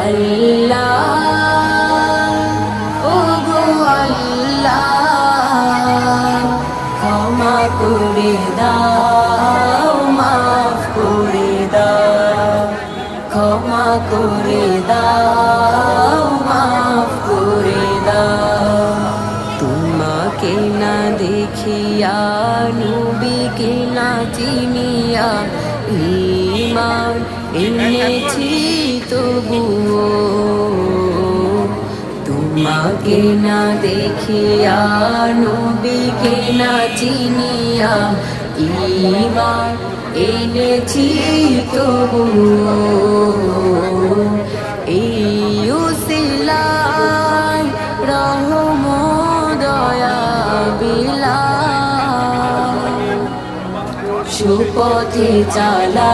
আল্লাহ ওগো আল্লাহ ক্ষমা করে দাও মাফ করে দাও ক্ষমা করে দাও মাফ করে দাও তোমাকে না দেখিয়া নবীকে না চিনিয়া ঈমান এনেছি তবুও তোমাকে না দেখিয়া নবীকে না চিনিয়া ঈমান এনেছি তবুও এই উসিলায় রহম দয়া বিলাস সুপথে চালা